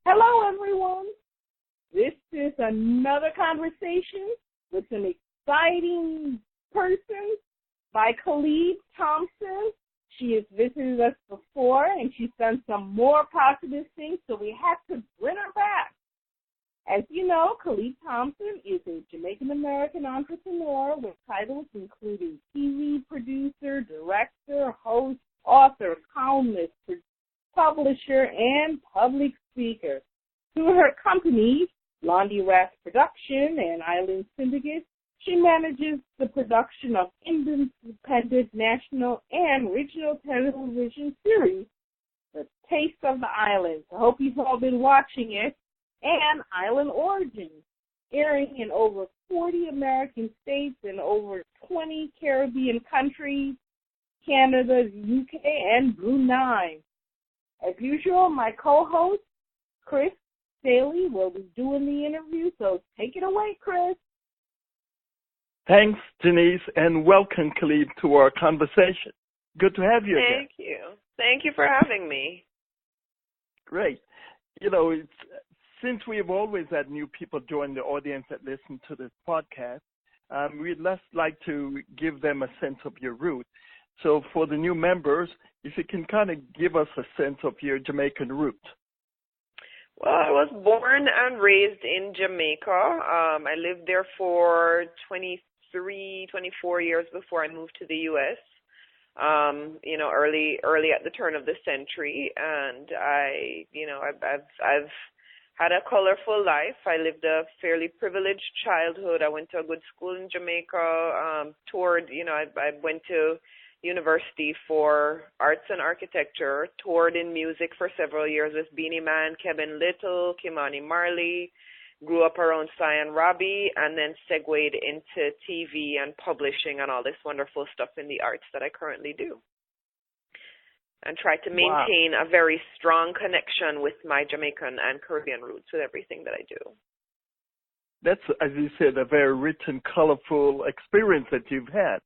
Hello, everyone. This is another conversation with an exciting person by Calibe Thompson. She has visited us before, and she's done some more positive things, so we have to bring her back. As you know, Calibe Thompson is a Jamaican-American entrepreneur with titles including TV producer, director, host, author, columnist, publisher, and public speaker. Through her companies, Blondie Rass Production and Island Syndicate, she manages the production of independent national and regional television series, The Taste of the Islands. I hope you've all been watching it, and Island Origins, airing in over 40 American states and over 20 Caribbean countries, Canada, UK, and Brunei. As usual, my co-host, Chris Daly, will be doing the interview, so take it away, Chris. Thanks, Denise, and welcome, Calibe, to our conversation. Good to have you again. Thank you. Thank you for having me. Great. You know, since we have always had new people join the audience that listen to this podcast, we'd just like to give them a sense of your roots. So for the new members, if you can kind of give us a sense of your Jamaican roots. Well, I was born and raised in Jamaica. I lived there for 24 years before I moved to the U.S., early at the turn of the century. And I've had a colorful life. I lived a fairly privileged childhood. I went to a good school in Jamaica, I went to university for arts and architecture, toured in music for several years with Beanie Man, Kevin Little, Kimani Marley, grew up around Cy and Robbie, and then segued into TV and publishing and all this wonderful stuff in the arts that I currently do. And try to maintain a very strong connection with my Jamaican and Caribbean roots with everything that I do. That's, as you said, a very rich and colorful experience that you've had.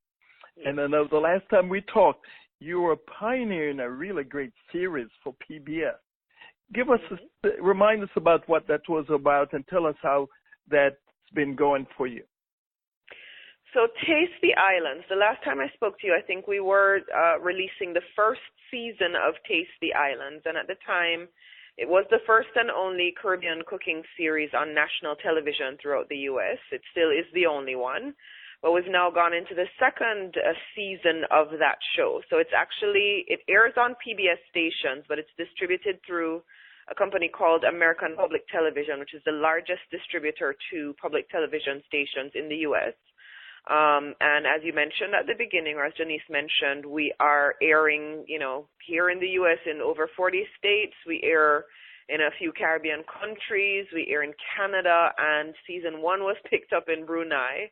Yes. And I know the last time we talked, you were pioneering a really great series for PBS. Give us, remind us about what that was about and tell us how that's been going for you. So Taste the Islands. The last time I spoke to you, I think we were releasing the first season of Taste the Islands. And at the time, it was the first and only Caribbean cooking series on national television throughout the U.S. It still is the only one. But we've now gone into the second season of that show. So it airs on PBS stations, but it's distributed through a company called American Public Television, which is the largest distributor to public television stations in the U.S. And as you mentioned at the beginning, or as Janice mentioned, we are airing, here in the U.S. in over 40 states. We air in a few Caribbean countries. We air in Canada, and season 1 was picked up in Brunei,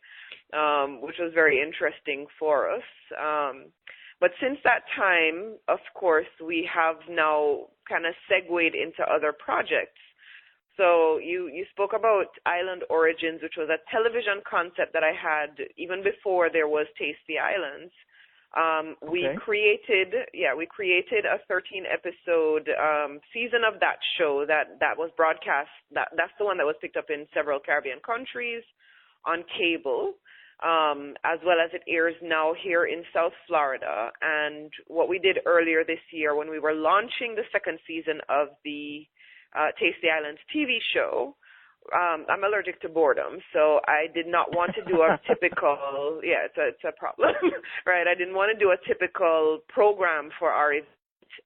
which was very interesting for us. But since that time, of course, we have now kind of segued into other projects. So you spoke about Island Origins, which was a television concept that I had even before there was Taste the Islands. We created a 13-episode season of that show that was broadcast. That's the one that was picked up in several Caribbean countries on cable, as well as it airs now here in South Florida. And what we did earlier this year when we were launching the second season of the Taste the Islands TV show, I'm allergic to boredom, so I did not want to do a typical, it's a problem, right? I didn't want to do a typical program for our event,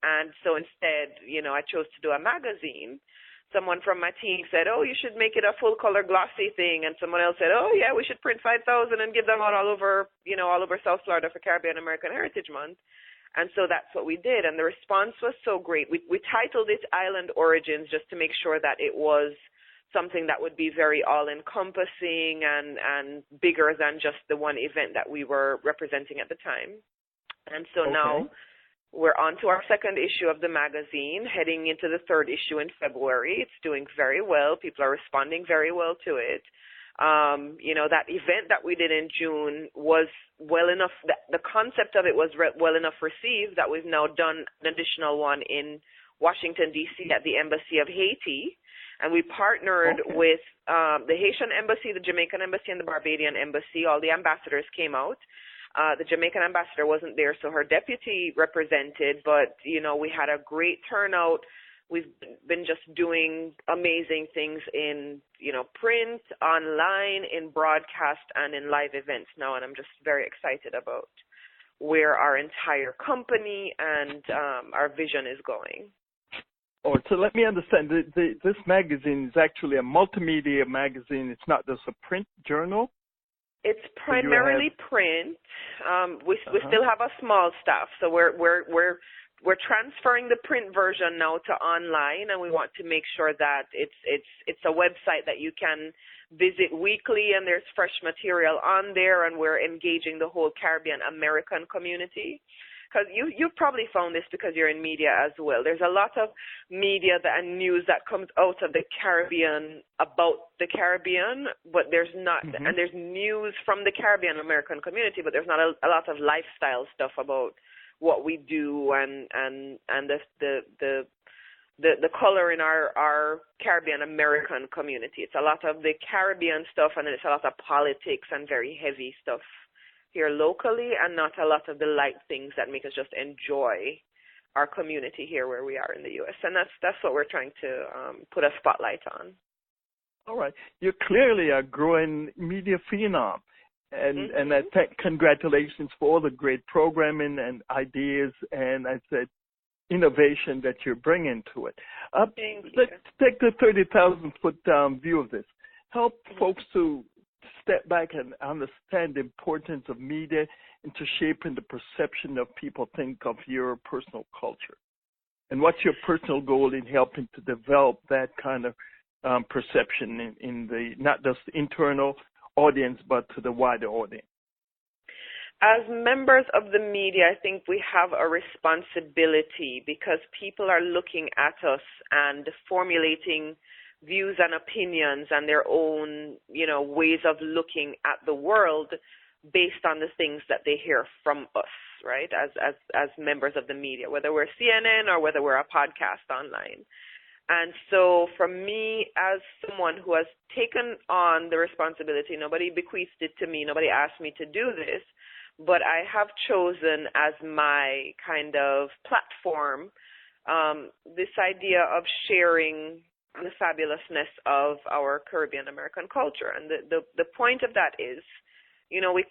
and so instead, I chose to do a magazine. Someone from my team said, oh, you should make it a full-color glossy thing, and someone else said, oh, yeah, we should print 5,000 and give them out all over South Florida for Caribbean American Heritage Month. And so that's what we did, and the response was so great. We titled it Island Origins just to make sure that it was something that would be very all-encompassing and bigger than just the one event that we were representing at the time. And so now we're on to our second issue of the magazine, heading into the third issue in February. It's doing very well. People are responding very well to it. That event that we did in June was well enough, the concept of it was well enough received that we've now done an additional one in Washington, D.C. at the Embassy of Haiti. And we partnered with the Haitian Embassy, the Jamaican Embassy, and the Barbadian Embassy. All the ambassadors came out. The Jamaican ambassador wasn't there, so her deputy represented, but, we had a great turnout. We've been just doing amazing things in, print, online, in broadcast, and in live events now, and I'm just very excited about where our entire company and our vision is going. Oh, so let me understand. This magazine is actually a multimedia magazine. It's not just a print journal? It's primarily print. We still have a small staff, so we're transferring the print version now to online, and we want to make sure that it's a website that you can visit weekly, and there's fresh material on there, and we're engaging the whole Caribbean American community. Because you've probably found this because you're in media as well. There's a lot of media and news that comes out of the Caribbean about the Caribbean, but there's not, and there's news from the Caribbean American community, but there's not a lot of lifestyle stuff about what we do and the color in our Caribbean American community. It's a lot of the Caribbean stuff, and it's a lot of politics and very heavy stuff here locally, and not a lot of the light things that make us just enjoy our community here where we are in the U.S. And that's what we're trying to put a spotlight on. All right. You're clearly a growing media phenom. And I think congratulations for all the great programming and ideas and, I said, innovation that you're bringing to it. Let's take the 30,000-foot view of this. Help folks to step back and understand the importance of media into shaping the perception of people think of your personal culture. And what's your personal goal in helping to develop that kind of perception in the not just internal audience, but to the wider audience? As members of the media, I think we have a responsibility because people are looking at us and formulating views and opinions and their own, ways of looking at the world based on the things that they hear from us, right, as members of the media, whether we're CNN or whether we're a podcast online. And so for me, as someone who has taken on the responsibility, nobody bequeathed it to me, nobody asked me to do this, but I have chosen as my kind of platform this idea of sharing the fabulousness of our Caribbean American culture. And the point of that is,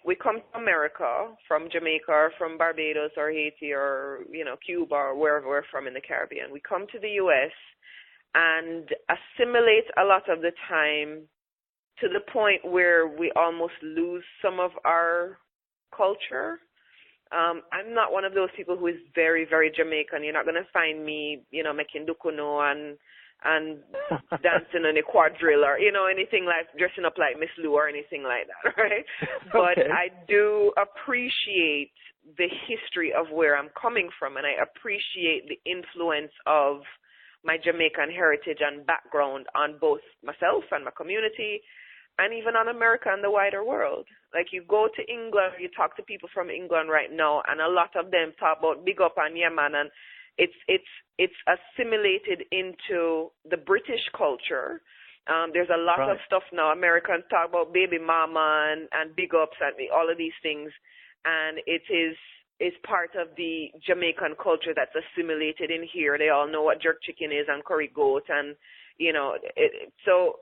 we come to America from Jamaica or from Barbados or Haiti or, Cuba or wherever we're from in the Caribbean. We come to the U.S. and assimilate a lot of the time to the point where we almost lose some of our culture. I'm not one of those people who is very, very Jamaican. You're not going to find me, making dukuno and dancing in a quadrille or, anything like dressing up like Miss Lou or anything like that, right? But I do appreciate the history of where I'm coming from, and I appreciate the influence of my Jamaican heritage and background on both myself and my community, and even on America and the wider world. Like, you go to England, you talk to people from England right now, and a lot of them talk about big up and yeah, man, and it's assimilated into the British culture. There's a lot of stuff now. Americans talk about baby mama and big ups and all of these things, and it is part of the Jamaican culture that's assimilated in here. They all know what jerk chicken is and curry goat, and so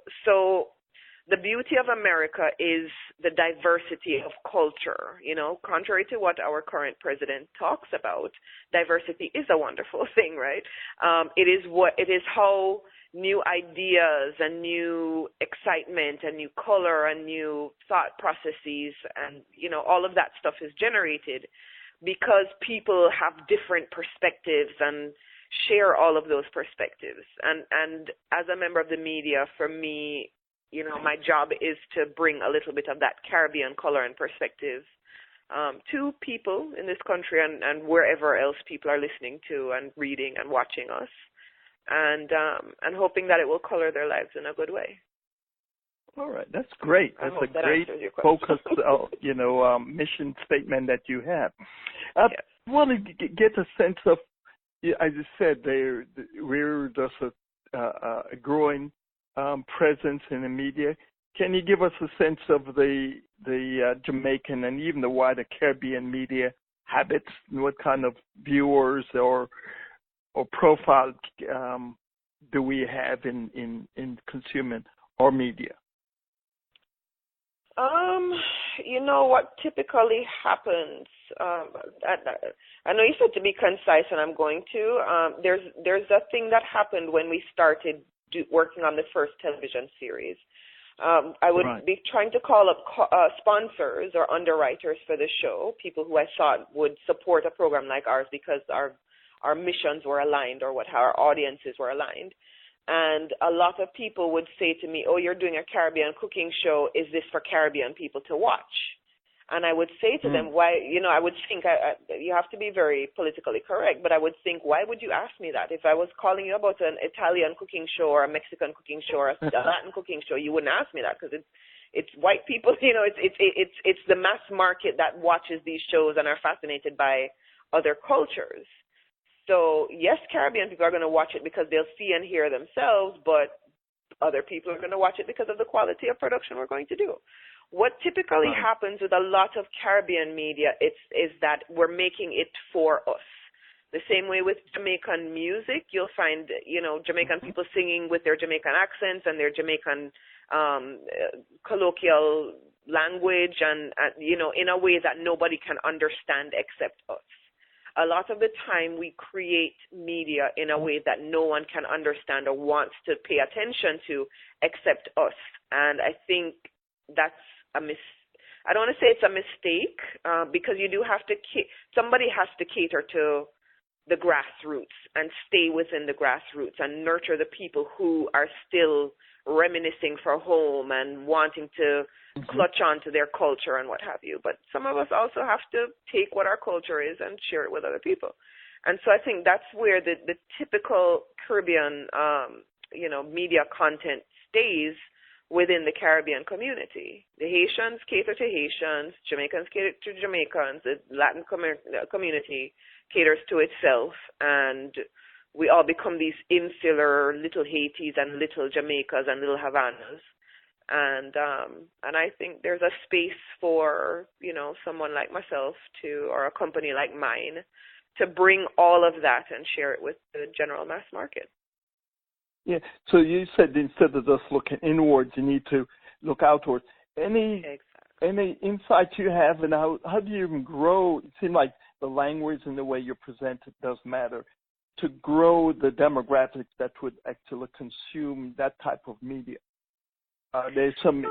the beauty of America is the diversity of culture. Contrary to what our current president talks about, diversity is a wonderful thing, right? It is how new ideas and new excitement and new color and new thought processes and all of that stuff is generated, because people have different perspectives and share all of those perspectives. And as a member of the media, for me, my job is to bring a little bit of that Caribbean color and perspective to people in this country and wherever else people are listening to and reading and watching us, and hoping that it will color their lives in a good way. All right, that's great. That's a great focus, mission statement that you have. I want to get a sense of, as you said, we're just a growing presence in the media. Can you give us a sense of the Jamaican and even the wider Caribbean media habits, and what kind of viewers or profile do we have in consuming our media? What typically happens, I know you said to be concise, and I'm going to. There's a thing that happened when we started working on the first television series. I would be trying to call up sponsors or underwriters for the show, people who I thought would support a program like ours because our missions were aligned, or our audiences were aligned. And a lot of people would say to me, "Oh, you're doing a Caribbean cooking show. Is this for Caribbean people to watch?" And I would say to them, "Why?" I would think you have to be very politically correct, but I would think, why would you ask me that? If I was calling you about an Italian cooking show or a Mexican cooking show or a Latin cooking show, you wouldn't ask me that, because it's white people. It's the mass market that watches these shows and are fascinated by other cultures. So, yes, Caribbean people are going to watch it because they'll see and hear themselves, but other people are going to watch it because of the quality of production we're going to do. What typically happens with a lot of Caribbean media is that we're making it for us. The same way with Jamaican music, you'll find, Jamaican people singing with their Jamaican accents and their Jamaican colloquial language and in a way that nobody can understand except us. A lot of the time we create media in a way that no one can understand or wants to pay attention to except us. And I think that's I don't want to say it's a mistake, because you do have to, somebody has to cater to the grassroots and stay within the grassroots and nurture the people who are still reminiscing for home and wanting to clutch on to their culture and what have you. But some of us also have to take what our culture is and share it with other people. And so I think that's where the typical Caribbean, media content stays within the Caribbean community. The Haitians cater to Haitians, Jamaicans cater to Jamaicans, the Latin community caters to itself, and we all become these insular little Haitis and little Jamaicas and little Havanas. And I think there's a space for, someone like myself or a company like mine to bring all of that and share it with the general mass market. Yeah. So you said instead of just looking inwards, you need to look outwards. Any insight you have, and how do you even grow? It seems like the language and the way you present it does matter to grow the demographics that would actually consume that type of media. There's some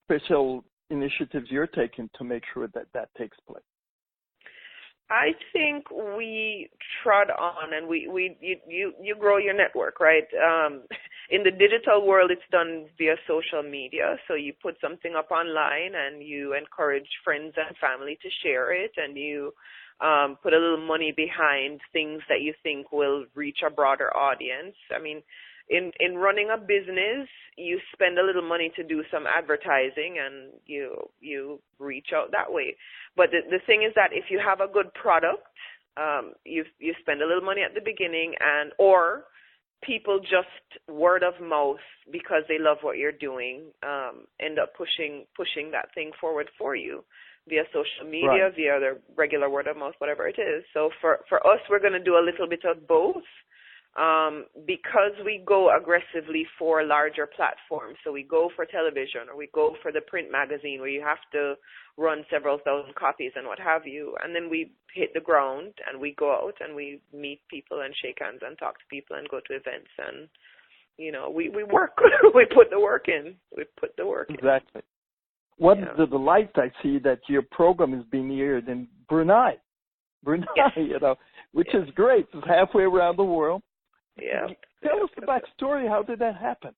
special initiatives you're taking to make sure that takes place. I think we trod on, and you grow your network, right? In the digital world, it's done via social media. So you put something up online, and you encourage friends and family to share it, and you put a little money behind things that you think will reach a broader audience. I mean, in running a business, you spend a little money to do some advertising, and you reach out that way. But the thing is that if you have a good product, you spend a little money at the beginning, or people just word of mouth because they love what you're doing, end up pushing that thing forward for you via social media, via the regular word of mouth, whatever it is. So for us, we're going to do a little bit of both. Because we go aggressively for larger platforms, so we go for television or we go for the print magazine where you have to run several thousand copies and what have you, and then we hit the ground and we go out and we meet people and shake hands and talk to people and go to events, and we work. We put the work in. Exactly. What the delight I see that your program is being aired in Brunei, yes. Which is great. It's halfway around the world. Yeah. Tell us the backstory. How did that happen?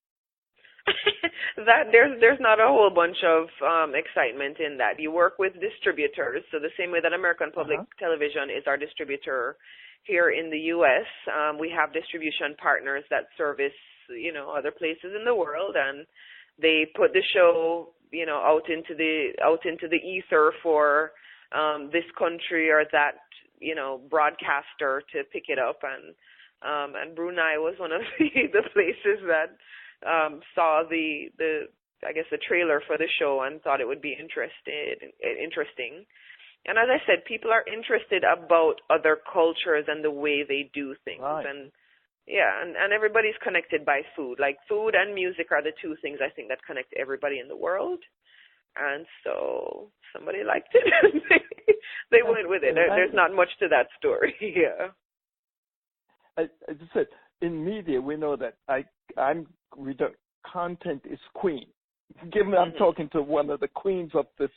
That there's not a whole bunch of excitement in that. You work with distributors, so the same way that American Public Television is our distributor here in the U.S., we have distribution partners that service other places in the world, and they put the show, out into the ether for this country or that, broadcaster to pick it up, and Brunei was one of the places that saw the I guess the trailer for the show and thought it would be interesting. And as I said, people are interested about other cultures and the way they do things. Right. And yeah, and everybody's connected by food. Like food and music are the two things I think that connect everybody in the world. And so somebody liked it. They went with it. There's not much to that story. Yeah. I just said, in media, we know that content is queen. Given I'm talking to one of the queens of this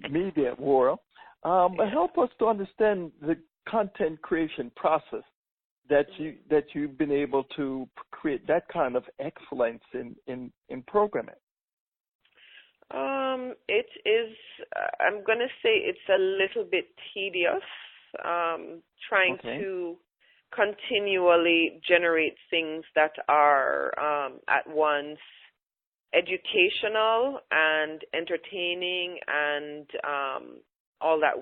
media world, help us to understand the content creation process that you've been able to create that kind of excellence in programming. It is. I'm going to say it's a little bit tedious. Trying to continually generate things that are at once educational and entertaining and all that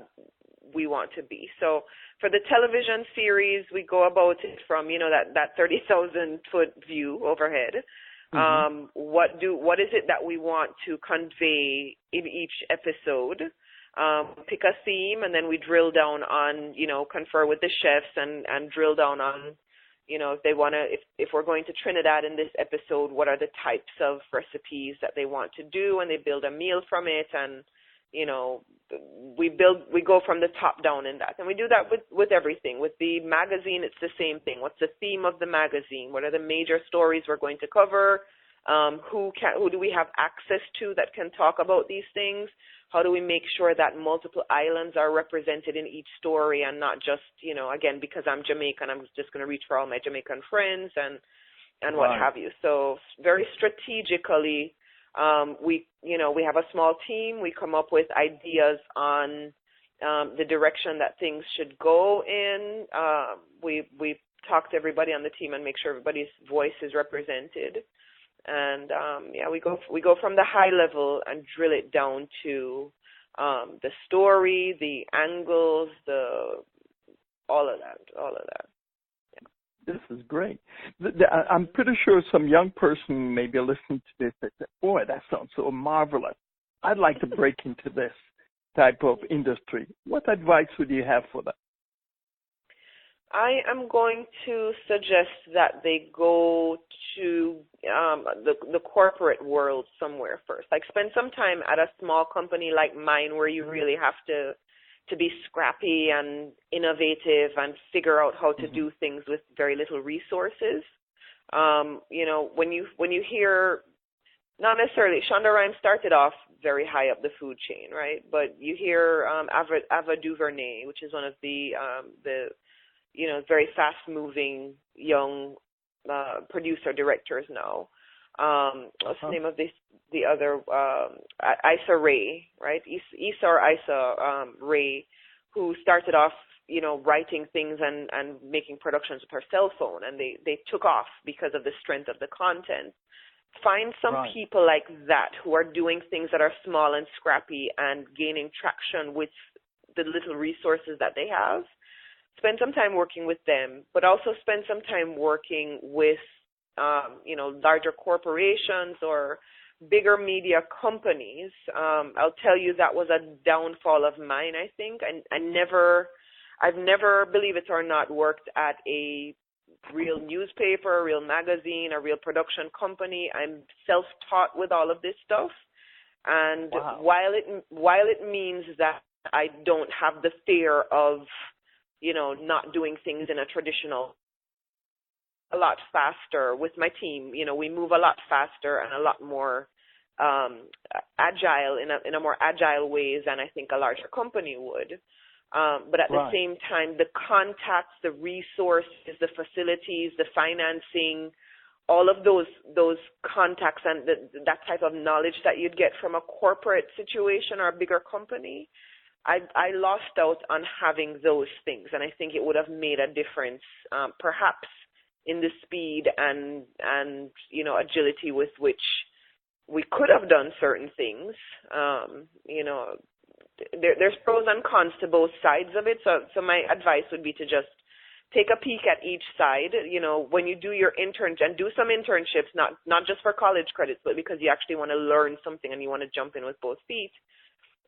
we want to be. So for the television series, we go about it from, that 30,000 foot view overhead. What is it that we want to convey in each episode? Pick a theme, and then we drill down on, confer with the chefs and drill down on, if they want to, if we're going to Trinidad in this episode, what are the types of recipes that they want to do, and they build a meal from it, and, we go from the top down in that. And we do that with everything. With the magazine, it's the same thing. What's the theme of the magazine? What are the major stories we're going to cover? Who do we have access to that can talk about these things? How do we make sure that multiple islands are represented in each story and not just, again, because I'm Jamaican, I'm just going to reach for all my Jamaican friends and what have you. So very strategically, we have a small team. We come up with ideas on the direction that things should go in. We talk to everybody on the team and make sure everybody's voice is represented. And we go from the high level and drill it down to the story, the angles, all of that. Yeah. This is great. I'm pretty sure some young person may be listening to this and say, boy, that sounds so marvelous. I'd like to break into this type of industry. What advice would you have for them? I am going to suggest that they go to the corporate world somewhere first. Like spend some time at a small company like mine where you really have to be scrappy and innovative and figure out how to do things with very little resources. When you hear, not necessarily, Shonda Rhimes started off very high up the food chain, right? But you hear Ava DuVernay, which is one of the very fast-moving young producer directors now. What's the name of the other? Issa Rae, right? Issa or Issa Rae, who started off, writing things and making productions with her cell phone, and they took off because of the strength of the content. Find some people like that who are doing things that are small and scrappy and gaining traction with the little resources that they have. Spend some time working with them, but also spend some time working with, larger corporations or bigger media companies. I'll tell you that was a downfall of mine, I think. I've never, believe it or not, worked at a real newspaper, a real magazine, a real production company. I'm self-taught with all of this stuff. And while it means that I don't have the fear of not doing things in a traditional, a lot faster with my team. We move a lot faster and a lot more agile in a more agile ways than I think a larger company would. But at the same time, the contacts, the resources, the facilities, the financing, all of those contacts and that type of knowledge that you'd get from a corporate situation or a bigger company, I lost out on having those things, and I think it would have made a difference, perhaps in the speed and agility with which we could have done certain things. You know, there's pros and cons to both sides of it. So my advice would be to just take a peek at each side. You know, when you do your intern and do some internships, not just for college credits, but because you actually want to learn something and you want to jump in with both feet.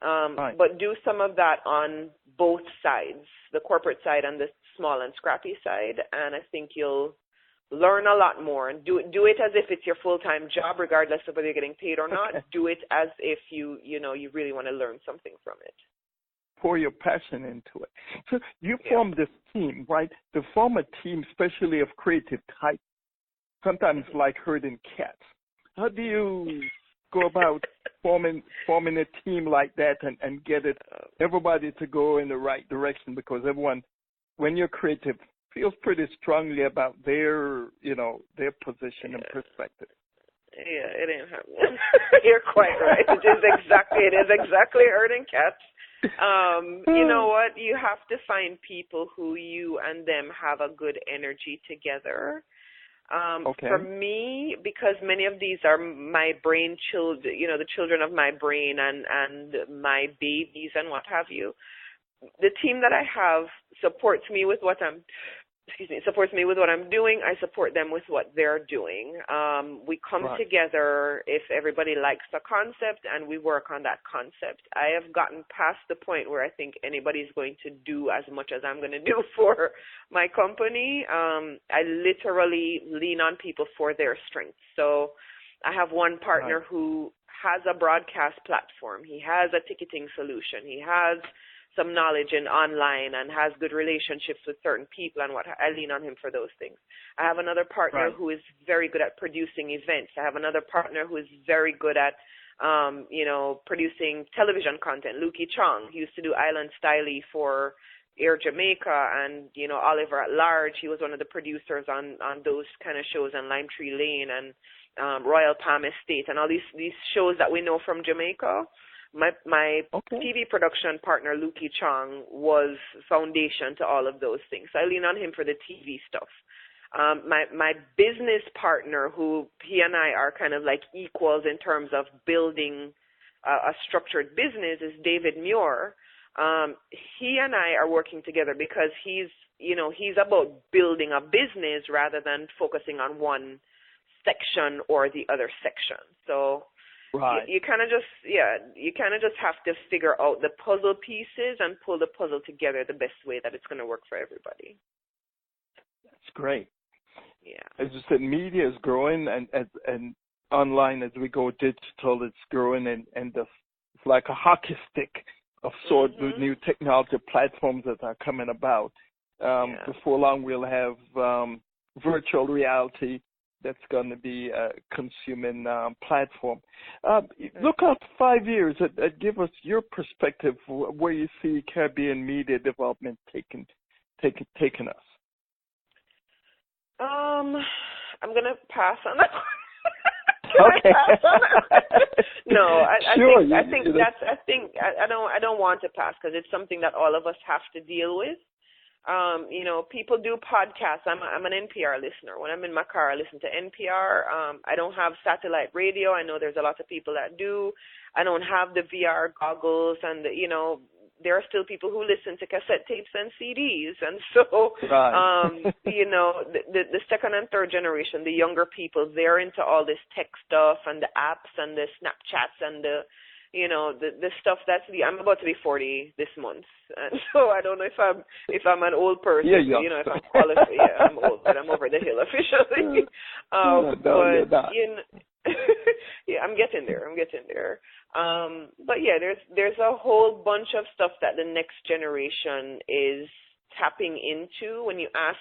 Right. But do some of that on both sides, the corporate side and the small and scrappy side, and I think you'll learn a lot more. And do it as if it's your full-time job, regardless of whether you're getting paid or not. Okay. Do it as if you really want to learn something from it. Pour your passion into it. So you form this team, right? To form a team, especially of creative type, sometimes like herding cats. How do you go about forming a team like that and get everybody to go in the right direction? Because everyone, when you're creative, feels pretty strongly about their position and perspective. Yeah, it ain't happening. You're quite right. It is exactly herding cats. You know what? You have to find people who you and them have a good energy together. Okay. For me, because many of these are my brain children, the children of my brain and my babies and what have you, the team that I have supports me with what I'm doing. I support them with what they're doing. We come together if everybody likes the concept and we work on that concept. I have gotten past the point where I think anybody's going to do as much as I'm going to do for my company. I literally lean on people for their strengths. So I have one partner who has a broadcast platform. He has a ticketing solution. He has some knowledge in online and has good relationships with certain people, and I lean on him for those things. I have another partner who is very good at producing events. I have another partner who is very good at, producing television content. Lukey Chong, he used to do Island Stylie for Air Jamaica and, Oliver at Large. He was one of the producers on those kind of shows, and Lime Tree Lane and Royal Palm Estate and all these shows that we know from Jamaica. My TV production partner, Lukey Chong, was foundation to all of those things. So I lean on him for the TV stuff. My business partner, who he and I are kind of like equals in terms of building a structured business, is David Muir. He and I are working together because he's about building a business rather than focusing on one section or the other section. So you kind of just have to figure out the puzzle pieces and pull the puzzle together the best way that it's going to work for everybody. That's great. Yeah. As you said, media is growing, and online as we go digital, it's growing, and it's like a hockey stick of sorts with new technology platforms that are coming about. Before long, we'll have virtual reality that's going to be a consuming platform. Look out 5 years. Give us your perspective where you see Caribbean media development taking us. I'm going to pass on that. Okay. No, I don't want to pass because it's something that all of us have to deal with. People do podcasts. I'm an NPR listener. When I'm in my car, I listen to NPR. I don't have satellite radio. I know there's a lot of people that do. I don't have the VR goggles, and there are still people who listen to cassette tapes and CDs. And so, the second and third generation, the younger people, they're into all this tech stuff and the apps and the Snapchats and the stuff I'm about to be 40 this month, and so I don't know if I'm an old person. Yeah, if I'm qualified. Yeah, I'm old, but I'm over the hill officially. You're not. Yeah, I'm getting there. But yeah, there's a whole bunch of stuff that the next generation is tapping into. When you ask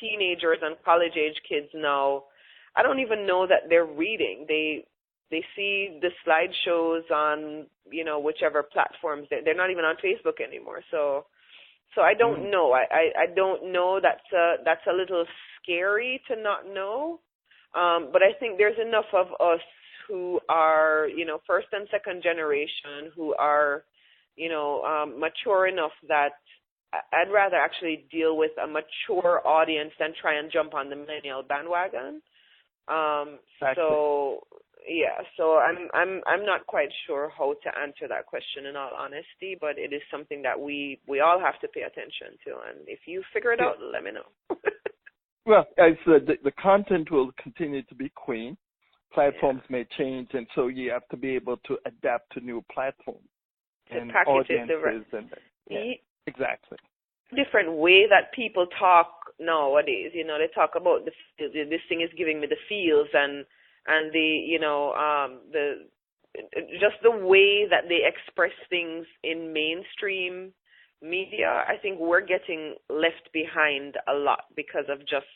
teenagers and college age kids now, I don't even know that they're reading. They see the slideshows on, whichever platforms. They're not even on Facebook anymore. So I don't know. I don't know. That's a little scary to not know. But I think there's enough of us who are, first and second generation who are, mature enough that I'd rather actually deal with a mature audience than try and jump on the millennial bandwagon. Exactly. So, Yeah, so I'm not quite sure how to answer that question in all honesty, but it is something that we all have to pay attention to, and if you figure it out, let me know. Well, as the content will continue to be queen. Platforms may change, and so you have to be able to adapt to new platforms and audiences. Exactly. Different way that people talk nowadays. You know, they talk about this thing is giving me the feels, and just the way that they express things in mainstream media. I think we're getting left behind a lot because of just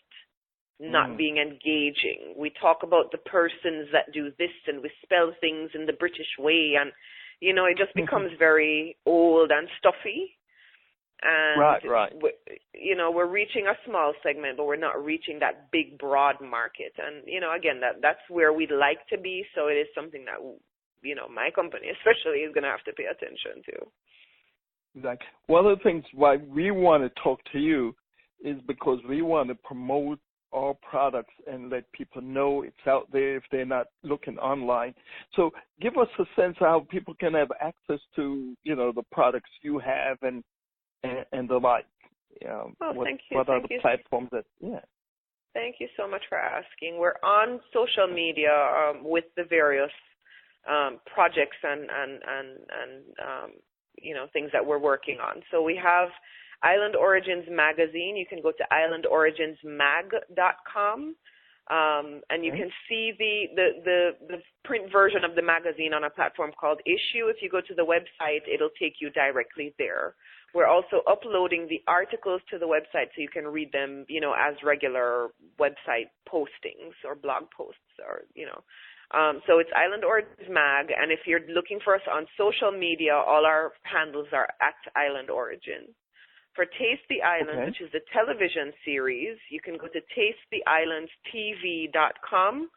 not being engaging. We talk about the persons that do this, and we spell things in the British way, and it just becomes very old and stuffy. And right. We're reaching a small segment, but we're not reaching that big, broad market. And again, that's where we'd like to be. So it is something that my company especially is going to have to pay attention to. Exactly. One of the things why we want to talk to you is because we want to promote our products and let people know it's out there if they're not looking online. So give us a sense of how people can have access to the products you have and the like. Thank you. What are the platforms that? Yeah. Thank you so much for asking. We're on social media with the various projects and things that we're working on. So we have Island Origins Magazine. You can go to islandoriginsmag.com. And you can see the print version of the magazine on a platform called Issue. If you go to the website, it'll take you directly there. We're also uploading the articles to the website so you can read them, as regular website postings or blog posts so it's Island Origins Mag, and if you're looking for us on social media, all our handles are @Island Origins. For Taste the Islands, which is the television series, you can go to tastetheislandstv.com.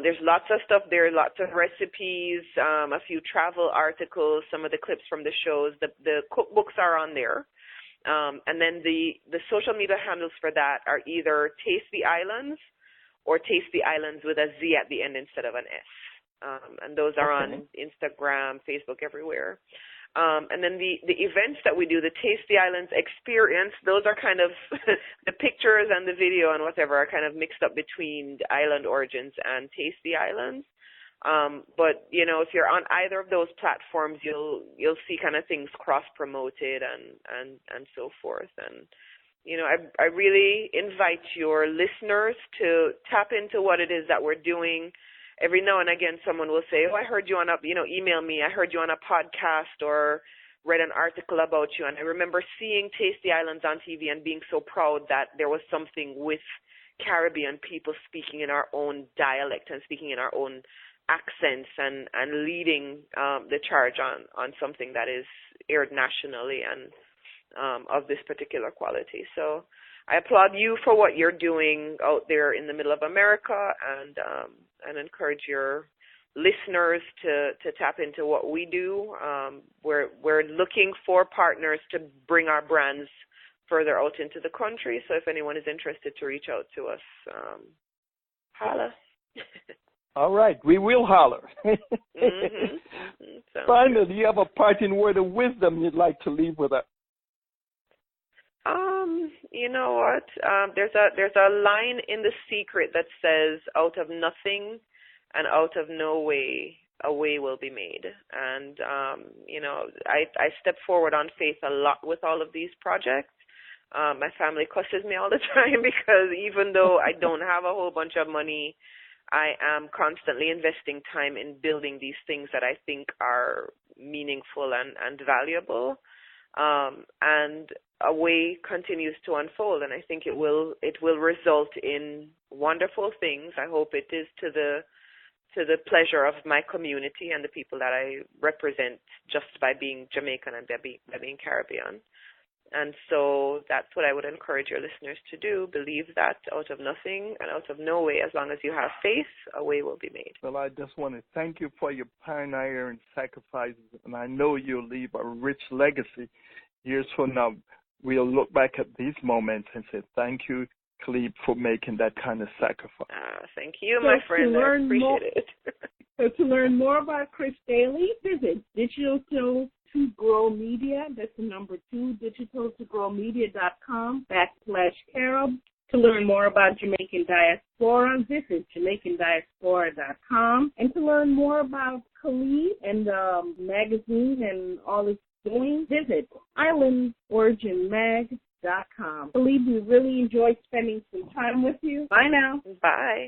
There's lots of stuff there, lots of recipes, a few travel articles, some of the clips from the shows. The cookbooks are on there. And then the social media handles for that are either Taste the Islands or Taste the Islands with a Z at the end instead of an S. And those are on Instagram, Facebook, everywhere. And then the events that we do, the Taste the Islands experience, those are kind of the pictures and the video and whatever are kind of mixed up between the Island Origins and Taste the Islands. But if you're on either of those platforms, you'll see kind of things cross promoted and so forth. And I really invite your listeners to tap into what it is that we're doing. Every now and again, someone will say, I heard you on a, email me, I heard you on a podcast or read an article about you. And I remember seeing Taste the Islands on TV and being so proud that there was something with Caribbean people speaking in our own dialect and speaking in our own accents and leading the charge on something that is aired nationally and of this particular quality. So I applaud you for what you're doing out there in the middle of America, and encourage your listeners to tap into what we do. We're looking for partners to bring our brands further out into the country. So if anyone is interested to reach out to us, holla. All right, we will holler. Finally, do you have a parting word of wisdom you'd like to leave with us? You know what? There's a line in The Secret that says, "Out of nothing and out of no way, a way will be made." And I step forward on faith a lot with all of these projects. My family cusses me all the time because even though I don't have a whole bunch of money, I am constantly investing time in building these things that I think are meaningful and valuable. And a way continues to unfold, and I think it will result in wonderful things. I hope it is to the pleasure of my community and the people that I represent just by being Jamaican and by being Caribbean. And so that's what I would encourage your listeners to do. Believe that out of nothing and out of no way, as long as you have faith, a way will be made. Well, I just want to thank you for your pioneering sacrifices, and I know you'll leave a rich legacy. Years from now, we'll look back at these moments and say, thank you Calibe, for making that kind of sacrifice. Thank you, my friend. I appreciate it. So to learn more about Chris Daly, visit Digital to Grow Media. That's the number 2, digitaltogrowmedia.com/Carib. To learn more about Jamaican Diaspora, visit JamaicanDiaspora.com. And to learn more about Calibe and the magazine and all it's doing, visit IslandOriginMag.com. Calibe, we really enjoyed spending some time with you. Bye now. Bye.